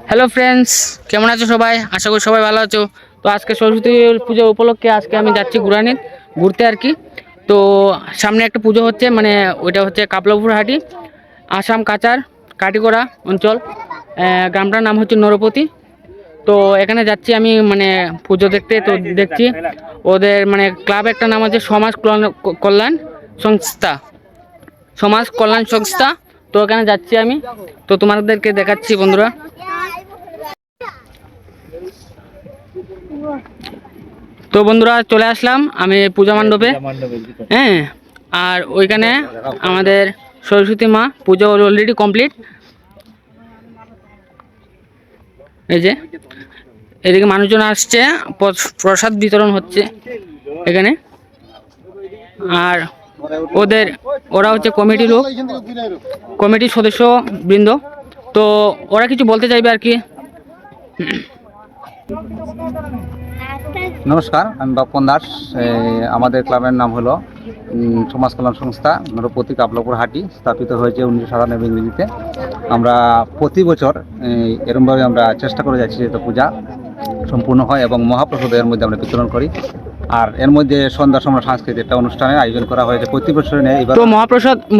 Hello friends, কেমন আছো সবাই? আশা করি সবাই ভালো আছো। তো আজকে সরস্বতী পুজো উপলক্ষে আজকে আমি যাচ্ছি ঘুরতে আর কি। তো সামনে একটা পুজো হচ্ছে, মানে ওইটা হচ্ছে কাপলাপুর হাটি, আসাম কাচার কাটিগড়া অঞ্চল। গ্রামটার নাম হচ্ছে নরপতি। তো এখানে যাচ্ছি আমি, মানে পুজো দেখতে। তো দেখছি ওদের মানে ক্লাব একটা নাম আছে কল্যাণ সংস্থা সমাজ কল্যাণ সংস্থা। তো এখানে যাচ্ছি আমি, তো তোমাদেরকে দেখাচ্ছি বন্ধুরা। তো বন্ধুরা চলে আসলাম আমি পূজা মণ্ডপে। হ্যাঁ, আর ওইখানে আমাদের সরস্বতী মা পুজো অলরেডি কমপ্লিট। এই যে এদিকে মানুষজন আসছে, প্রসাদ বিতরণ হচ্ছে এখানে। আর ওরা হচ্ছে কমিটির সদস্য বৃন্দ। তো ওরা কিছু বলতে চাইবে আর কি। নমস্কার, আমি বাপন দাস। আমাদের ক্লাবের নাম হলো সমাজ কল্যাণ সংস্থা নরপতি কাপলাপুর হাটি। স্থাপিত হয়েছে 1997 ইংরেজিতে। আমরা প্রতি বছর এরমভাবে আমরা চেষ্টা করে যাচ্ছি যাতে পূজা সম্পূর্ণ হয় এবং মহাপ্রসাদ এর মধ্যে আমরা বিতরণ করি। আর এর মধ্যে সন্ধ্যার সময় সাংস্কৃতিক একটা অনুষ্ঠানের আয়োজন করা হয়েছে প্রতি বছর। এবার তো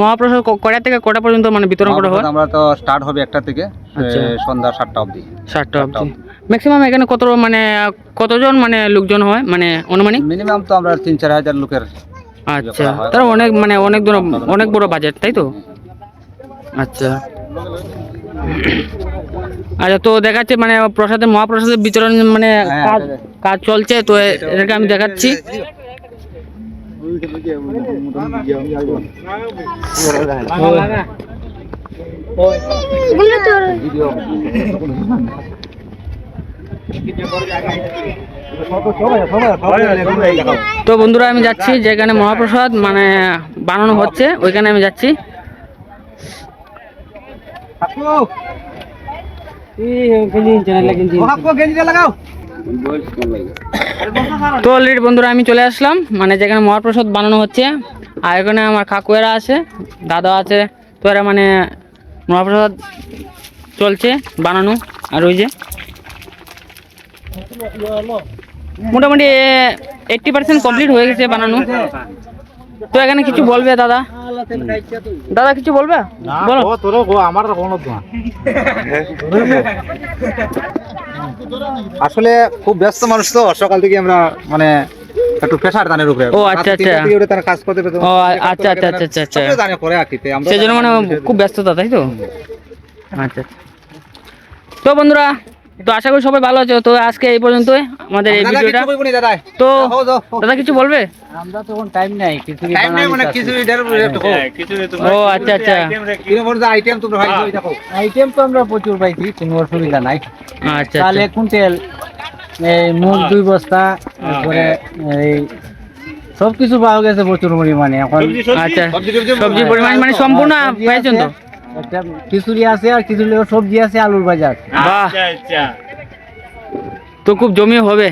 মহাপ্রসাদ কটা থেকে কটা পর্যন্ত মানে বিতরণ করা হয়? আমরা তো স্টার্ট হবে 1টা থেকে সন্ধ্যা 7টা অবধি। 7টা অবধি। ম্যাক্সিমাম এখানে কতজন মানে লোকজন হয়, মানে অনুমানিক? মিনিমাম তো আমরা 3-4 হাজার লোকের। আচ্ছা, তারা অনেক বড় বাজেট, তাই তো? আচ্ছা আচ্ছা, তো দেখাচ্ছে মানে মহাপ্রসাদের বিতরণ, মানে কাজ চলছে। তো এটাকে আমি দেখাচ্ছি। তো বন্ধুরা আমি যাচ্ছি যেখানে মহাপ্রসাদ মানে বানানো হচ্ছে, ওইখানে আমি যাচ্ছি। তো অলরেডি বন্ধুরা আমি চলে আসলাম, মানে যেখানে মহাপ্রসাদ বানানো হচ্ছে। আর এখানে আমার কাকুয়েরা আছে, দাদা আছে। তো এরা মানে মহাপ্রসাদ চলছে বানানো। আর ওই যে মোটামুটি 80% কমপ্লিট হয়ে গেছে বানানো। তো এখানে কিছু বলবে দাদা? কিছু বলবে? বলো। আসলে খুব ব্যস্ত মানুষ, তো সকাল থেকে আমরা মানে একটু প্রেসার দানের উপরে। ও আচ্ছা আচ্ছা, তারা কাজ করতে পেতো। ও আচ্ছা আচ্ছা আচ্ছা আচ্ছা আচ্ছা, জানে পরে আকিতে আমরা সেজন্য মানে খুব ব্যস্ততা, তাই তো? আচ্ছা। তো বন্ধুরা, তো আশা করি সবাই ভালো আছো। তো আজকে এই পর্যন্তই আমাদের এই ভিডিওটা। তো দাদা কিছু বলবে? আমরা তো কোন টাইম নাই, মানে কিছু ও আচ্ছা আচ্ছা, আইটেম তোমরা ভাই দেখো। আইটেম তো আমরা প্রচুর পাইছি, কোনো অসুবিধা নাই। আচ্ছা, তাহলে কুইন্টাল এই মুগ 2 বস্তা, তারপরে এই সবকিছু পাওয়া গেছে প্রচুর পরিমাণে এখন। আচ্ছা, সবজির পরিমাণ মানে সম্পূর্ণ পাইছেন তো? একটা খিচুড়ি আছে, আর খিচুড়ি সবজি আছে, আলুর বাজার। বাহ, তো খুব জমি হবে।